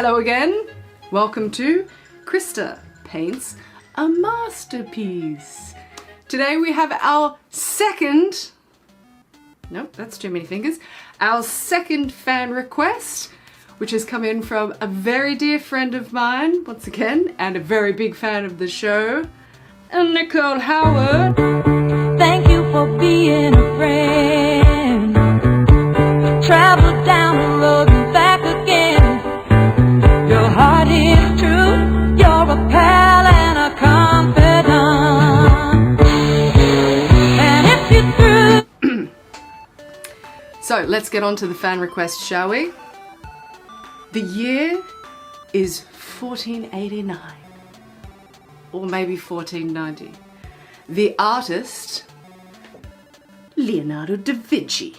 Hello again. Welcome to Krista Paints a Masterpiece. Today we have our second, nope, that's too many fingers, our second fan request, which has come in from a very dear friend of mine, once again, and a very big fan of the show, Nicole Howard. Thank you for being a friend. Travel down the road and back again. Your heart is true. You're a pal and a confidant. And if you're through. So let's get on to the fan request, shall we? The year is 1489. Or maybe 1490. The artist, Leonardo Da Vinci.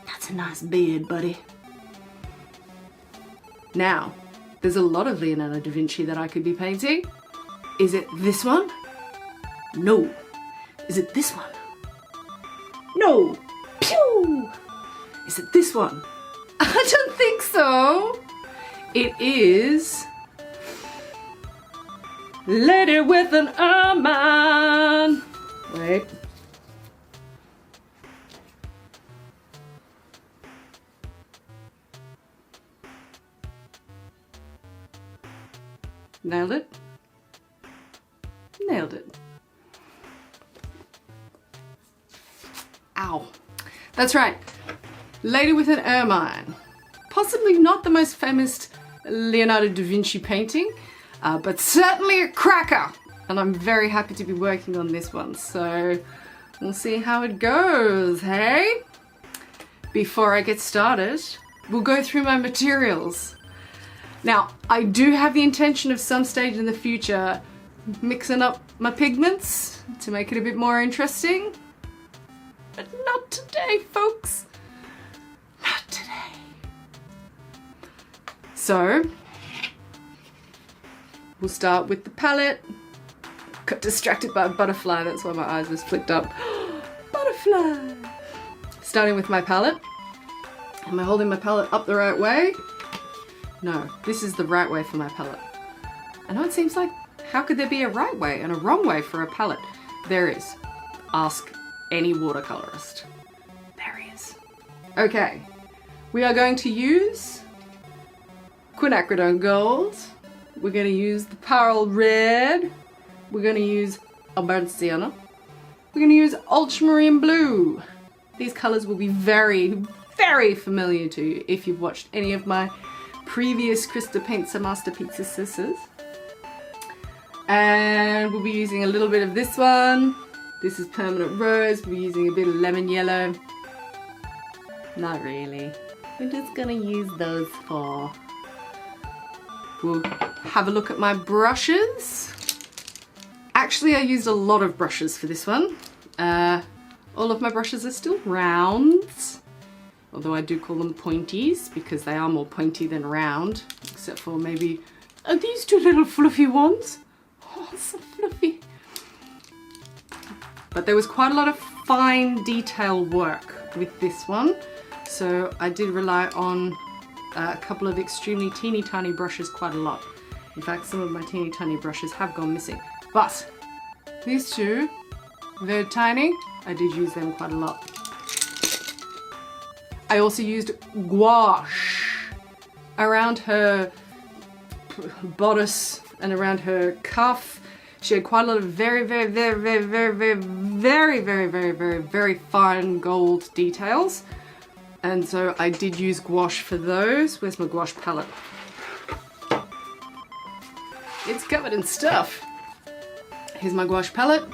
That's a nice beard, buddy. Now, there's a lot of Leonardo Da Vinci that I could be painting. Is it this one? No. Is it this one? No. Pew! Is it this one? I don't think so. It is Lady with an Ermine. Wait. Nailed it. Nailed it. Ow. That's right. Lady with an Ermine. Possibly not the most famous Leonardo da Vinci painting, but certainly a cracker. And I'm very happy to be working on this one. So we'll see how it goes, hey? Before I get started, we'll go through my materials. Now, I do have the intention of some stage in the future mixing up my pigments to make it a bit more interesting. But not today, folks. Not today. So, we'll start with the palette. Got distracted by a butterfly, that's why my eyes was flicked up. Butterfly! Starting with my palette. Am I holding my palette up the right way? No, this is the right way for my palette. I know it seems like, how could there be a right way and a wrong way for a palette? There is. Ask any watercolorist. There he is. Okay, we are going to use quinacridone gold. We're going to use the Pearl red. We're going to use a burnt sienna. We're going to use ultramarine blue. These colors will be very, very familiar to you if you've watched any of my previous Krista Paints a Masterpieces. And we'll be using a little bit of this one. This is permanent rose. We're using a bit of lemon yellow. Not really. We're just gonna use those four. We'll have a look at my brushes. Actually, I used a lot of brushes for this one. All of my brushes are still rounds. Although I do call them pointies because they are more pointy than round. Except for maybe these two little fluffy ones. Oh, so fluffy. But there was quite a lot of fine detail work with this one. So I did rely on a couple of extremely teeny tiny brushes quite a lot. In fact, some of my teeny tiny brushes have gone missing. But these two, they're tiny. I did use them quite a lot. I also used gouache around her bodice and around her cuff. She had quite a lot of very fine gold details. And so I did use gouache for those. Where's my gouache palette? It's covered in stuff. Here's my gouache palette.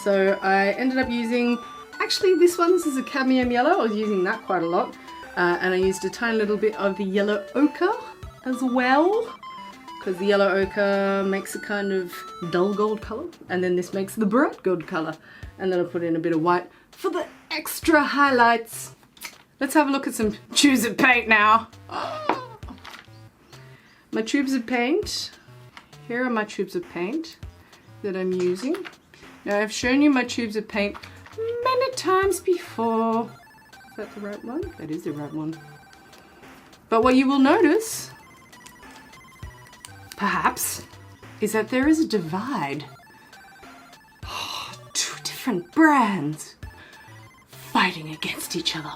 So I ended up using, actually this is a cadmium yellow. I was using that quite a lot. And I used a tiny little bit of the yellow ochre as well. Because the yellow ochre makes a kind of dull gold colour. And then this makes the bright gold colour. And then I put in a bit of white for the extra highlights. Let's have a look at some tubes of paint now. My tubes of paint. Here are my tubes of paint that I'm using. Now I've shown you my tubes of paint many times before. Is that the right one? That is the right one. But what you will notice, perhaps, is that there is a divide. Two different brands fighting against each other,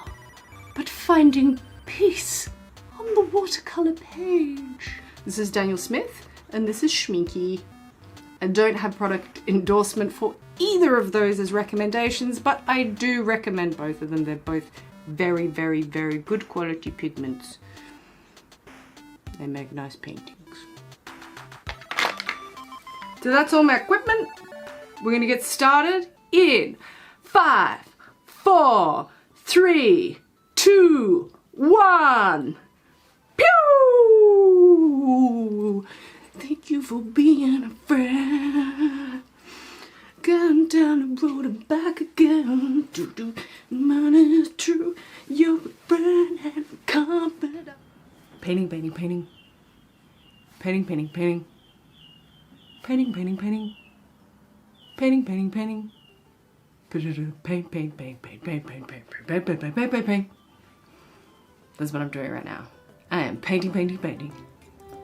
but finding peace on the watercolor page. This is Daniel Smith, and this is Schminky. I don't have product endorsement for either of those as recommendations, but I do recommend both of them. They're both very, very, very good quality pigments. They make nice paintings. So that's all my equipment. We're gonna get started in 5, 4, 3, 2, 1. Pew! Thank you for being a friend. Going down the road and back again. Mine is true. You're a friend and confidant. Painting, painting, painting. Painting, painting, painting. Painting, painting, painting. Painting, painting, painting. Paint, paint, paint, paint, paint, paint, paint, paint, paint, paint, paint, paint, paint. That's what I'm doing right now. I am painting, painting, painting.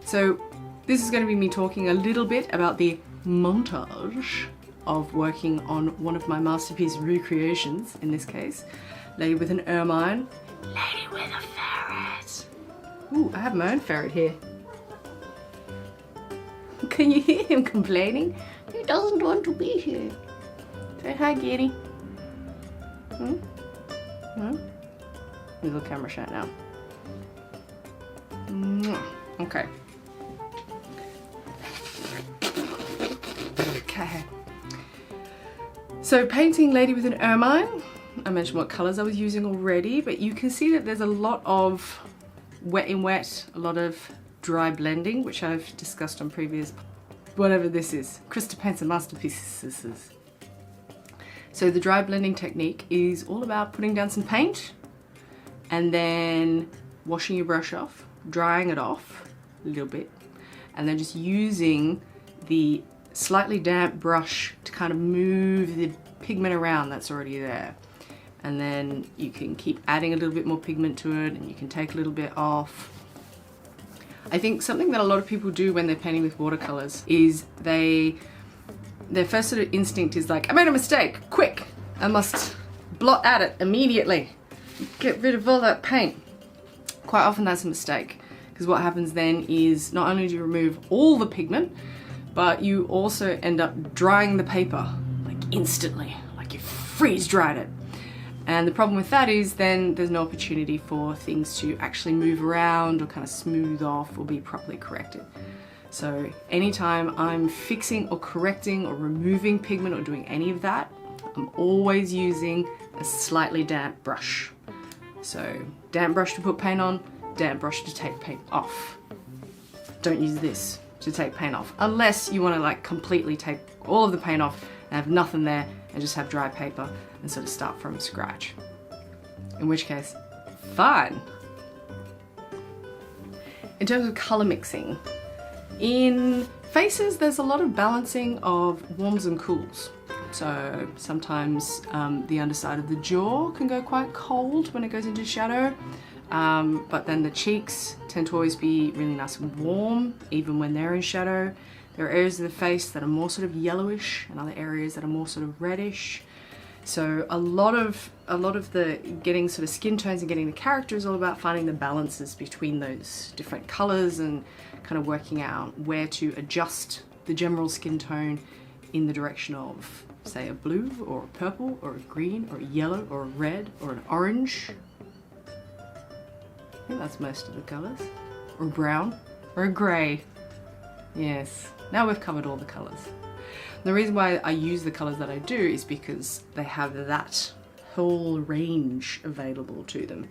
So this is going to be me talking a little bit about the montage of working on one of my masterpiece recreations, in this case, Lady with an Ermine, Lady with a Ferret. Ooh, I have my own ferret here. Can you hear him complaining? He doesn't want to be here. Say hi, Giddy. Hmm? Hmm? Little camera shot now. Okay. Okay. So painting Lady with an Ermine, I mentioned what colours I was using already, but you can see that there's a lot of wet in wet, a lot of dry blending, which I've discussed on previous, whatever this is, Krista Paints and Masterpieces. So the dry blending technique is all about putting down some paint and then washing your brush off, drying it off a little bit, and then just using the slightly damp brush to kind of move the pigment around that's already there. And then you can keep adding a little bit more pigment to it, and you can take a little bit off. I think something that a lot of people do when they're painting with watercolors is their first sort of instinct is like, I made a mistake, quick, I must blot at it immediately, get rid of all that paint. Quite often that's a mistake, because what happens then is not only do you remove all the pigment, but you also end up drying the paper like instantly, like you freeze dried it. And the problem with that is then there's no opportunity for things to actually move around or kind of smooth off or be properly corrected. So anytime I'm fixing or correcting or removing pigment or doing any of that, I'm always using a slightly damp brush. So damp brush to put paint on, damp brush to take paint off. Don't use this to take paint off, unless you want to like completely take all of the paint off and have nothing there and just have dry paper and sort of start from scratch. In which case, fine. In terms of color mixing, in faces there's a lot of balancing of warms and cools. So sometimes the underside of the jaw can go quite cold when it goes into shadow. But then the cheeks tend to always be really nice and warm, even when they're in shadow. There are areas of the face that are more sort of yellowish and other areas that are more sort of reddish. So a lot of the getting sort of skin tones and getting the character is all about finding the balances between those different colors and kind of working out where to adjust the general skin tone in the direction of, say, a blue or a purple or a green or a yellow or a red or an orange. I think that's most of the colors. Or brown or a grey. Yes, now we've covered all the colors. The reason why I use the colors that I do is because they have that whole range available to them.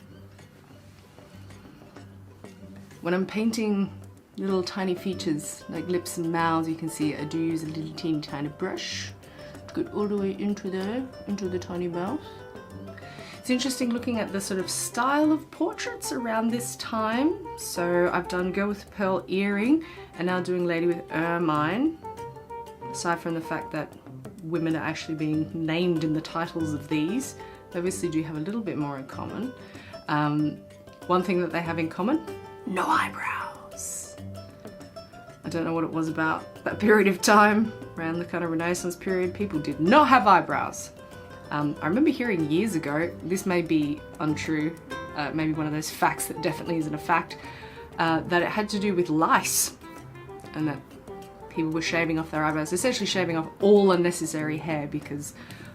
When I'm painting little tiny features like lips and mouths, you can see I do use a little teeny tiny brush to go all the way into there, into the tiny mouth. It's interesting looking at the sort of style of portraits around this time. So I've done Girl with a Pearl Earring and now doing Lady with Ermine. Aside from the fact that women are actually being named in the titles of these, they obviously do have a little bit more in common. One thing that they have in common no eyebrows. I don't know what it was about that period of time, around the kind of Renaissance period. People did not have eyebrows. I remember hearing years ago, this may be untrue, maybe one of those facts that definitely isn't a fact, that it had to do with lice, and that people were shaving off their eyebrows, essentially shaving off all unnecessary hair because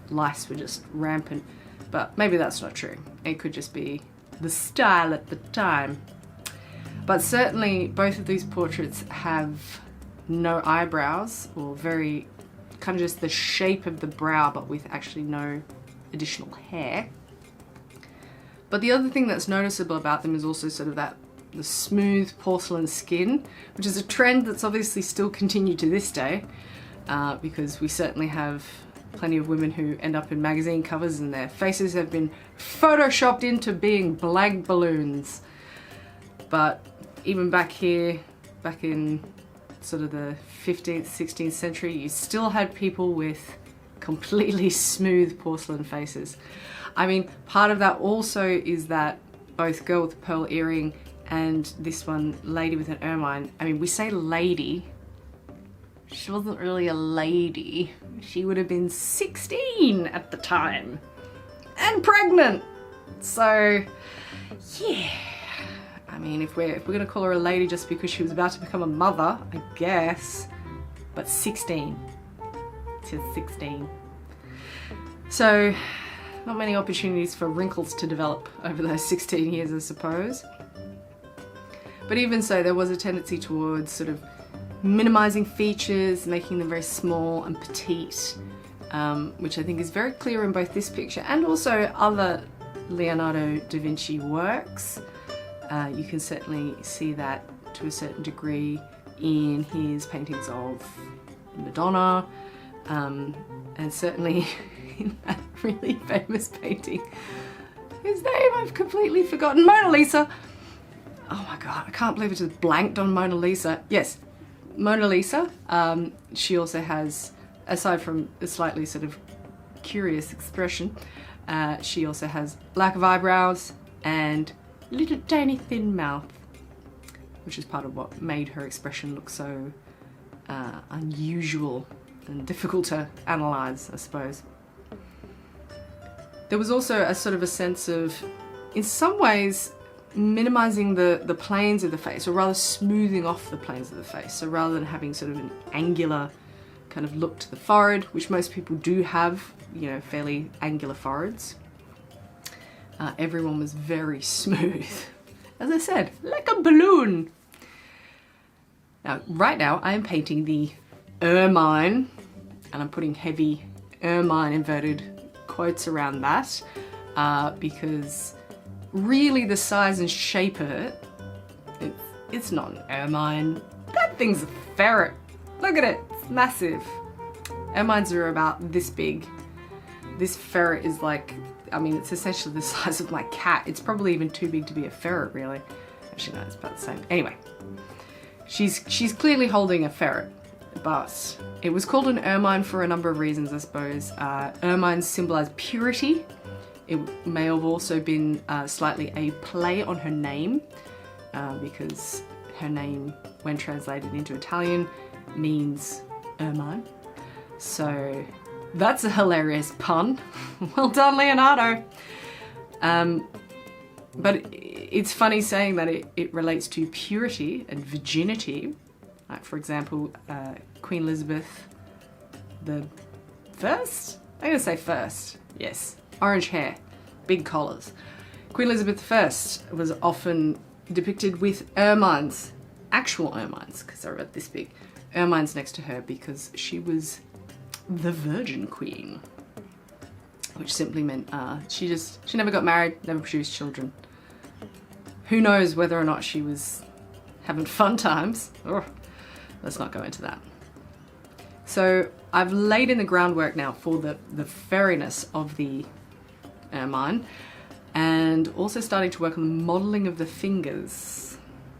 lice were just rampant. But maybe that's not true. It could just be the style at the time. But certainly both of these portraits have no eyebrows, or very kind of just the shape of the brow but with actually no additional hair. But the other thing that's noticeable about them is also sort of the smooth porcelain skin, which is a trend that's obviously still continued to this day, because we certainly have plenty of women who end up in magazine covers and their faces have been photoshopped into being blank balloons. But even back here, back in sort of the 15th, 16th century, you still had people with completely smooth porcelain faces. I mean, part of that also is that both girl with the pearl earring and this one, lady with an ermine, I mean, we say lady, she wasn't really a lady. She would have been 16 at the time and pregnant. So yeah, I mean, if we're gonna call her a lady just because she was about to become a mother, I guess, but 16, she's 16. So not many opportunities for wrinkles to develop over those 16 years, I suppose. But even so, there was a tendency towards sort of minimizing features, making them very small and petite, which I think is very clear in both this picture and also other Leonardo da Vinci works. You can certainly see that to a certain degree in his paintings of Madonna, and certainly in that really famous painting, whose name I've completely forgotten, Mona Lisa. Oh my god, I can't believe it just blanked on Mona Lisa. Yes, Mona Lisa. She also has, aside from a slightly sort of curious expression, she also has lack of eyebrows and little tiny thin mouth, which is part of what made her expression look so unusual and difficult to analyze, I suppose. There was also a sort of a sense of, in some ways, minimizing the planes of the face, or rather smoothing off the planes of the face. So rather than having sort of an angular kind of look to the forehead, which most people do have, you know, fairly angular foreheads, everyone was very smooth. As I said, like a balloon. Now, right now I am painting the Ermine, and I'm putting heavy Ermine inverted quotes around that, because really the size and shape of it, it's not an ermine. That thing's a ferret. Look at it, it's massive. Ermines are about this big. This ferret is like, I mean, it's essentially the size of my cat. It's probably even too big to be a ferret, really. Actually, no, it's about the same. Anyway, she's clearly holding a ferret, but it was called an ermine for a number of reasons, I suppose. Ermines symbolize purity. It may have also been slightly a play on her name, because her name, when translated into Italian, means ermine. So that's a hilarious pun. Well done, Leonardo. But it's funny saying that it relates to purity and virginity. Like, for example, Queen Elizabeth the First? I'm going to say first, yes. Orange hair, big collars. Queen Elizabeth I was often depicted with ermines, actual ermines, because they're about this big, ermines next to her because she was the Virgin Queen, which simply meant she never got married, never produced children. Who knows whether or not she was having fun times. Oh, let's not go into that. So I've laid in the groundwork now for the fairiness of the ermine, and also starting to work on the modelling of the fingers.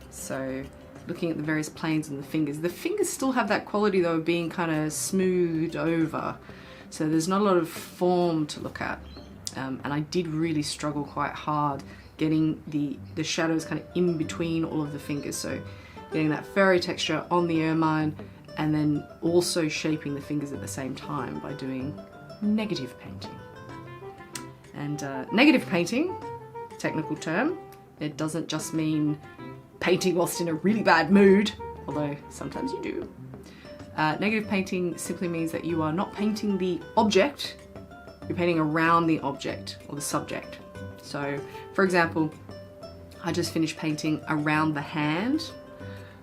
So looking at the various planes on the fingers still have that quality though of being kind of smoothed over. So there's not a lot of form to look at. And I did really struggle quite hard getting the shadows kind of in between all of the fingers. So getting that furry texture on the ermine, and then also shaping the fingers at the same time by doing negative painting. And negative painting, technical term, it doesn't just mean painting whilst in a really bad mood, although sometimes you do. Negative painting simply means that you are not painting the object, you're painting around the object or the subject. So, for example, I just finished painting around the hand.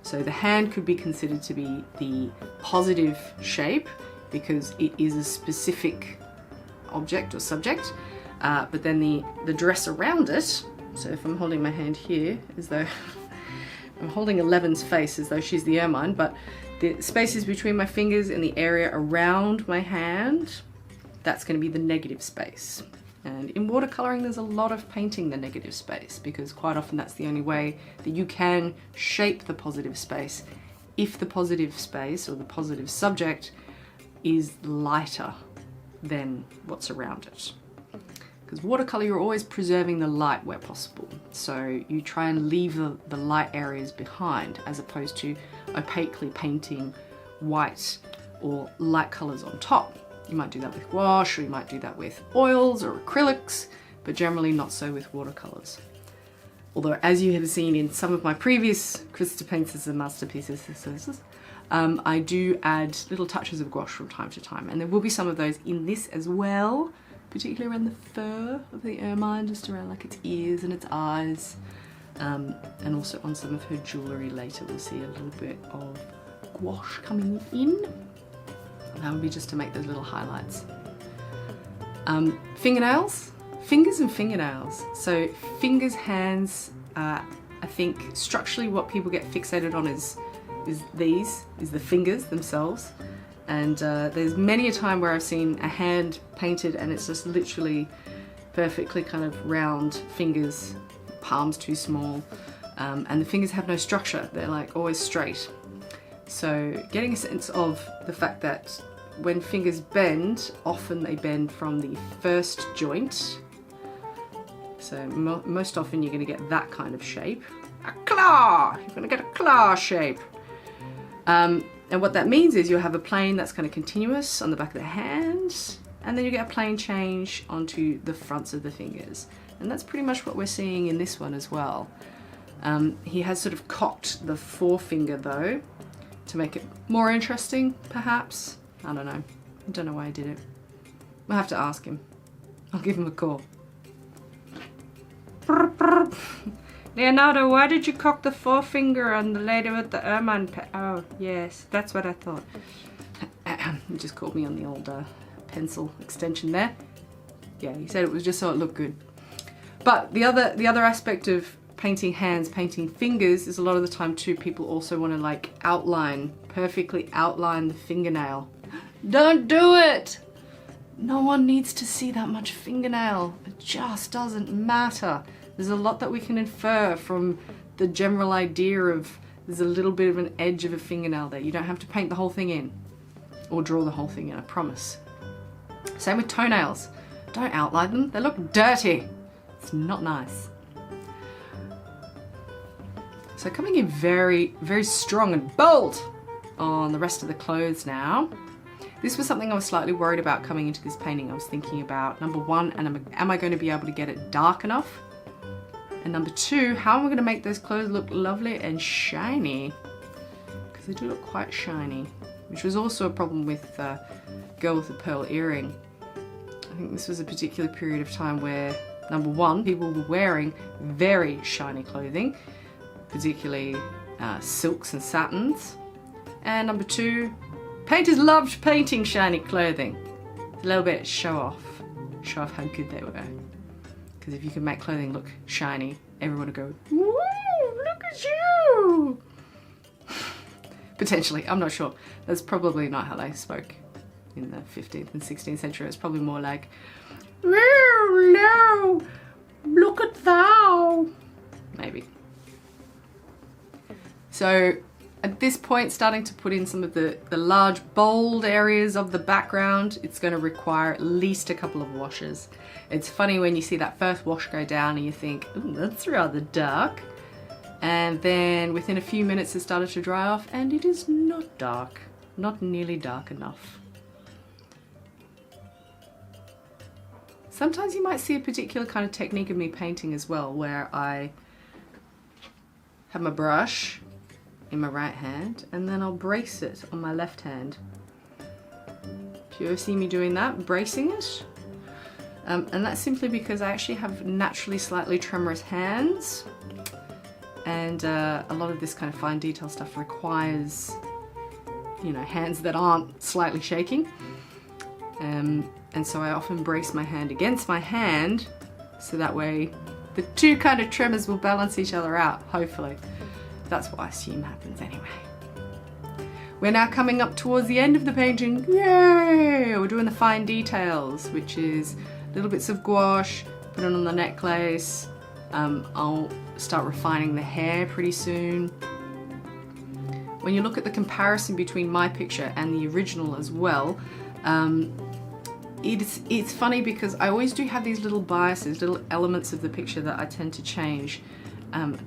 So the hand could be considered to be the positive shape because it is a specific object or subject, but then the dress around it, so if I'm holding my hand here as though I'm holding Eleven's face as though she's the ermine, but the spaces between my fingers and the area around my hand, that's going to be the negative space. And in watercolouring there's a lot of painting the negative space because quite often that's the only way that you can shape the positive space if the positive space or the positive subject is lighter than what's around it. Because watercolour, you're always preserving the light where possible. So you try and leave the light areas behind as opposed to opaquely painting white or light colours on top. You might do that with gouache, or you might do that with oils or acrylics, but generally not so with watercolours. Although, as you have seen in some of my previous Krista paints and masterpieces, I do add little touches of gouache from time to time, and there will be some of those in this as well, particularly around the fur of the ermine, just around like its ears and its eyes, and also on some of her jewellery later we'll see a little bit of gouache coming in. That would be just to make those little highlights. Fingernails, fingers and fingernails. So fingers, hands, I think structurally what people get fixated on is the fingers themselves. And there's many a time where I've seen a hand painted and it's just literally perfectly kind of round fingers, palms too small, and the fingers have no structure. They're like always straight. So getting a sense of the fact that when fingers bend, often they bend from the first joint. So most often you're going to get that kind of shape. A claw! You're going to get a claw shape. And what that means is you'll have a plane that's kind of continuous on the back of the hand, and then you get a plane change onto the fronts of the fingers. And that's pretty much what we're seeing in this one as well. He has sort of cocked the forefinger though, to make it more interesting, perhaps. I don't know. I don't know why I did it. We'll have to ask him. I'll give him a call. Leonardo, why did you cock the forefinger on the lady with the ermine? Oh, yes, that's what I thought. He just called me on the old pencil extension there. Yeah, he said it was just so it looked good. But the other aspect of painting hands, painting fingers is a lot of the time too, people also want to like perfectly outline the fingernail. Don't do it! No one needs to see that much fingernail. It just doesn't matter. There's a lot that we can infer from the general idea of there's a little bit of an edge of a fingernail there. You don't have to paint the whole thing in or draw the whole thing in, I promise. Same with toenails. Don't outline them. They look dirty. It's not nice. So coming in very, very strong and bold on the rest of the clothes now. This was something I was slightly worried about coming into this painting. I was thinking about, number one, am I going to be able to get it dark enough? And number two, how am I going to make those clothes look lovely and shiny? Because they do look quite shiny, which was also a problem with Girl with the Pearl Earring. I think this was a particular period of time where, number one, people were wearing very shiny clothing, particularly silks and satins. And number two, painters loved painting shiny clothing. A little bit show off how good they were. Because if you can make clothing look shiny, everyone would go, woo, look at you! Potentially, I'm not sure. That's probably not how they spoke in the 15th and 16th century. It's probably more like, woo, no, look at thou. Maybe. So at this point starting to put in some of the large bold areas of the background. It's going to require at least a couple of washes. It's funny when you see that first wash go down and you think, ooh, that's rather dark. And then within a few minutes it started to dry off and it is not dark, not nearly dark enough. Sometimes you might see a particular kind of technique of me painting as well, where I have my brush in my right hand and then I'll brace it on my left hand. If you ever see me doing that, bracing it, and that's simply because I actually have naturally slightly tremorous hands, and a lot of this kind of fine detail stuff requires, you know, hands that aren't slightly shaking, and so I often brace my hand against my hand so that way the two kind of tremors will balance each other out, hopefully. That's what I assume happens anyway. We're now coming up towards the end of the painting. Yay! We're doing the fine details, which is little bits of gouache, put it on the necklace. I'll start refining the hair pretty soon. When you look at the comparison between my picture and the original as well, it's funny because I always do have these little biases, little elements of the picture that I tend to change.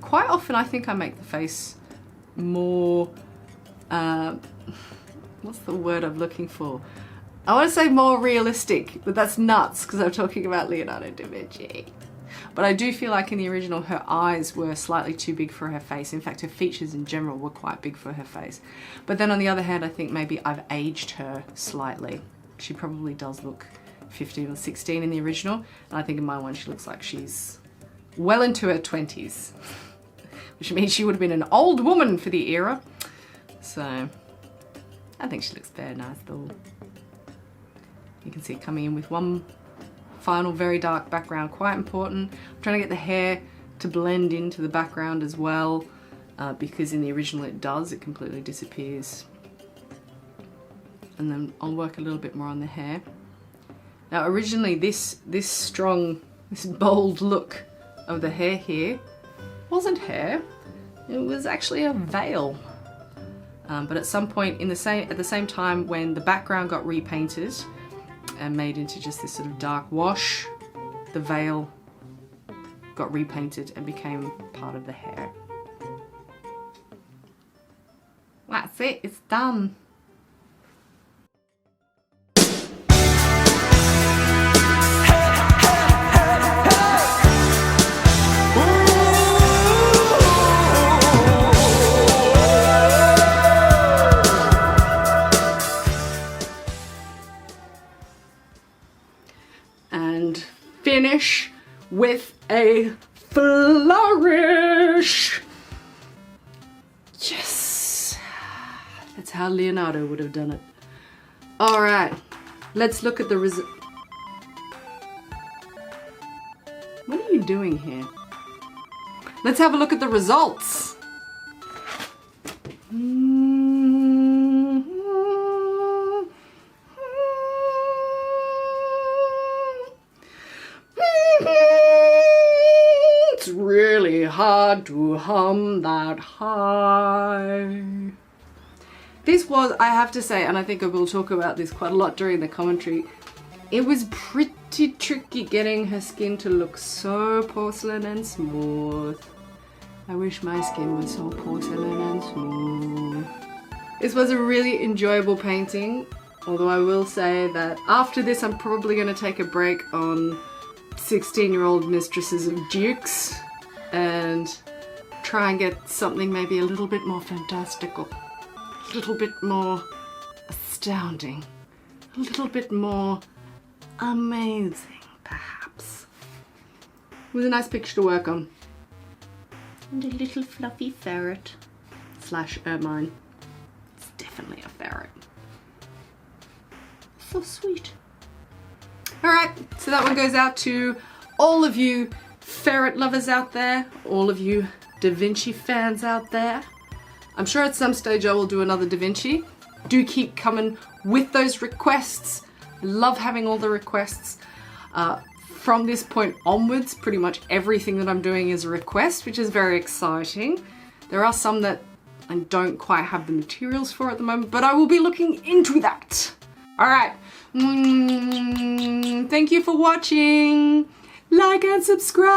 Quite often I think I make the face more, what's the word I'm looking for? I want to say more realistic, but that's nuts because I'm talking about Leonardo Da Vinci. But I do feel like in the original her eyes were slightly too big for her face. In fact, her features in general were quite big for her face. But then on the other hand, I think maybe I've aged her slightly. She probably does look 15 or 16 in the original, and I think in my one she looks like she's well into her 20s, which means she would have been an old woman for the era. So I think she looks very nice though. You can see it coming in with one final very dark background, quite important. I'm trying to get the hair to blend into the background as well, because in the original it does, it completely disappears. And then I'll work a little bit more on the hair. Now originally this bold look of the hair here wasn't hair, it was actually a veil. But at some point at the same time when the background got repainted and made into just this sort of dark wash, the veil got repainted and became part of the hair. That's it, it's done. Finish with a flourish. Yes, that's how Leonardo would have done it. All right, let's look at the result. What are you doing here? Let's have a look at the results. It's really hard to hum that high. This was, I have to say, and I think I will talk about this quite a lot during the commentary, it was pretty tricky getting her skin to look so porcelain and smooth. I wish my skin was so porcelain and smooth. This was a really enjoyable painting, although I will say that after this I'm probably going to take a break on 16-year-old mistresses of dukes and try and get something maybe a little bit more fantastical, a little bit more astounding, a little bit more amazing perhaps. It was a nice picture to work on. And a little fluffy ferret slash Ermine. It's definitely a ferret. So sweet. Alright, so that one goes out to all of you ferret lovers out there, all of you Da Vinci fans out there. I'm sure at some stage I will do another Da Vinci. Do keep coming with those requests. I love having all the requests. From this point onwards, pretty much everything that I'm doing is a request, which is very exciting. There are some that I don't quite have the materials for at the moment, but I will be looking into that. All right. Thank you for watching. Like and subscribe.